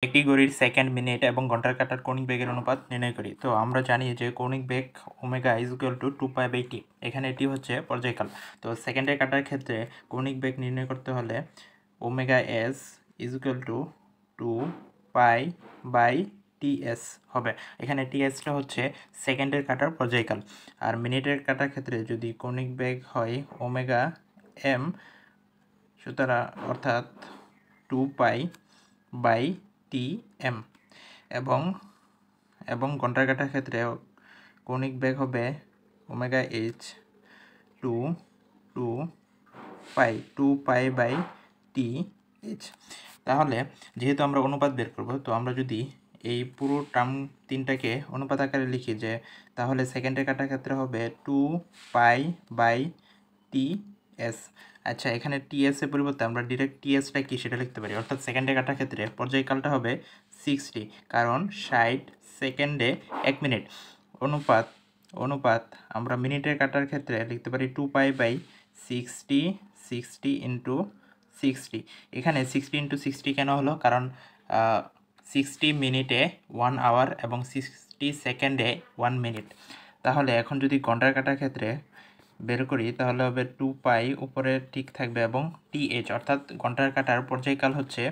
একটি ঘড়ির second, minute এবং ঘন্টার কাঁটার কৌণিক বেগের অনুপাত নির্ণয় করি। তো আমরা জানি যে কৌণিক বেগ omega is equal to 2π/t। এখানে এটি হচ্ছে পর্যায়কাল। তো সেকেন্ডের কাঁটার ক্ষেত্রে কৌণিক বেগ নির্ণয় করতে হলে omega S is equal two 2π/ts হবে। এখানে টিএসটা হচ্ছে সেকেন্ডের কাঁটার পর্যায়কাল। আর মিনিটের কাঁটার ক্ষেত্রে যদি কৌণিক বেগ হয় ওমেগা এম, সুতরাং অর্থাৎ 2π/tm, এবং ঘন্টার কাঁটার ক্ষেত্রে কৌণিক বেগ হবে ওমেগা এইচ 2π/th। তাহলে যেহেতু আমরা অনুপাত বের করব, তো আমরা যদি এই পুরো টার্ম তিনটাকে অনুপাত আকারে লিখি যে তাহলে সেকেন্ডের কাঁটার ক্ষেত্রে হবে 2π/ts। আচ্ছা, এখানে টিএস এর পরিবর্তে আমরা ডিরেক্ট টিএসটা কি সেটা লিখতে পারি, অর্থাৎ সেকেন্ডে কাটার ক্ষেত্রে পর্যায়কালটা হবে 60, কারণ 60 সেকেন্ডে 1 মিনিট। অনুপাত আমরা মিনিটের কাটার ক্ষেত্রে লিখতে পারি 2π/60, 60 ইন্টু 60। এখানে 60 ইন্টু 60 কেন হলো, কারণ 60 মিনিটে 1 আওয়ার এবং 60 সেকেন্ডে 1 মিনিট। তাহলে এখন যদি ঘন্টার কাটার ক্ষেত্রে বের করি তাহলে হবে 2π উপরে ঠিক থাকবে এবং th, অর্থাৎ ঘন্টার কাটার পর্যায়কাল হচ্ছে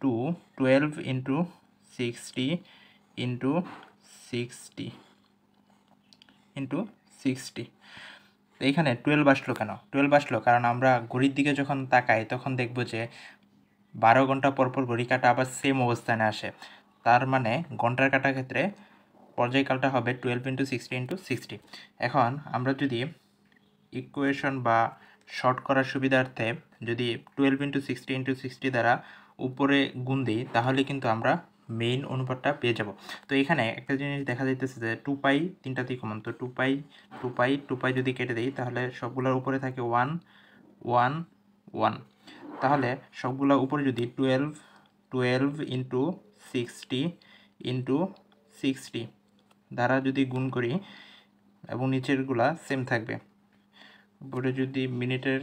12 ইন্টু 60 ইন্টু 60 ইন্টু 60। এইখানে 12 আসলো কেন? 12 আসলো কারণ আমরা ঘড়ির দিকে যখন তাকাই তখন দেখব যে 12 ঘন্টা পরপর ঘড়ি কাটা আবার সেম অবস্থানে আসে। তার মানে ঘন্টার কাটার ক্ষেত্রে পর্যায়কালটা হবে 12 ইন্টু 60 ইন্টু 60। এখন আমরা যদি ইকুয়েশন বা শর্ট করার সুবিধার্থে যদি 12 ইন্টু 60 ইন্টু 60 দ্বারা উপরে গুণ দিই তাহলে কিন্তু আমরা মেইন অনুপাতটা পেয়ে যাব। তো এখানে একটা জিনিস দেখা যাইতেছে যে 2π তিনটাতেই কমন, তো 2π যদি কেটে দিই তাহলে সবগুলোর উপরে থাকে 1 1 1। তাহলে সবগুলো উপরে যদি 12 ইন্টু 60 ইন্টু 60 দ্বারা যদি গুণ করি এবং নিচেরগুলা সেম থাকবে। উপরে যদি মিনিটের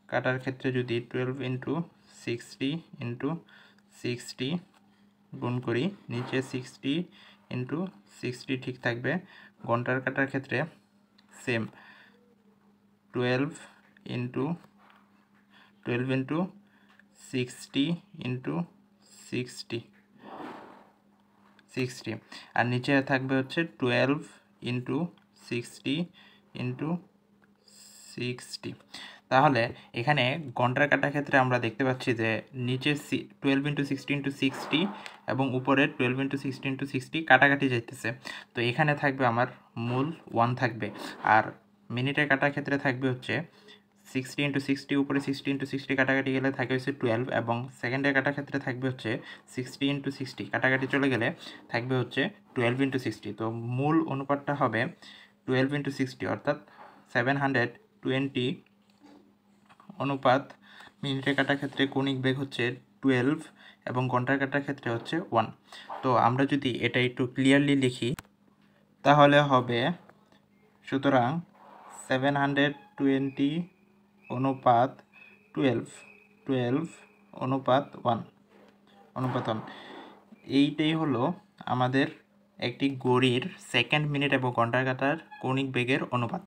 কাটার ক্ষেত্রে যদি 12 ইন্টু 60 ইন্টু 60 গুণ করি, নিচে 60 ইন্টু 60 ঠিক থাকবে। ঘন্টার কাটার ক্ষেত্রে সেম 12 ইন্টু 60 ইন্টু 60, আর নিচে থাকবে হচ্ছে 12 ইন্টু 60 ইন্টু 60। তাহলে এখানে ঘন্টার কাটার ক্ষেত্রে আমরা দেখতে পাচ্ছি যে নিচে 12 ইন্টু 60 ইন্টু 60 এবং উপরে 12 ইন্টু 60 ইন্টু 60 কাটাকাটি যাইতেছে। তো এখানে থাকবে আমার মূল 1 থাকবে। আর মিনিটের কাটার ক্ষেত্রে থাকবে হচ্ছে 60 ইন্টু 60, উপরে 60 ইন্টু 60 কাটাকাটি গেলে থাকে হচ্ছে 12, এবং সেকেন্ডের কাটার ক্ষেত্রে থাকবে হচ্ছে 60 ইন্টু 60 কাটাকাটি চলে গেলে থাকবে হচ্ছে 12 ইন্টু 60। তো মূল অনুপাতটা হবে 12 ইন্টু 60, অর্থাৎ 720 অনুপাত মিনিটের কাটার ক্ষেত্রে কৌণিক বেগ হচ্ছে 12 এবং ঘন্টার কাটার ক্ষেত্রে হচ্ছে 1। তো আমরা যদি এটা একটু ক্লিয়ারলি লিখি তাহলে হবে, সুতরাং 720 অনুপাত 12 অনুপাত 1 এইটাই হলো আমাদের একটি ঘড়ির সেকেন্ড, মিনিট এবং ঘন্টার কাটার কৌণিক বেগের অনুপাত।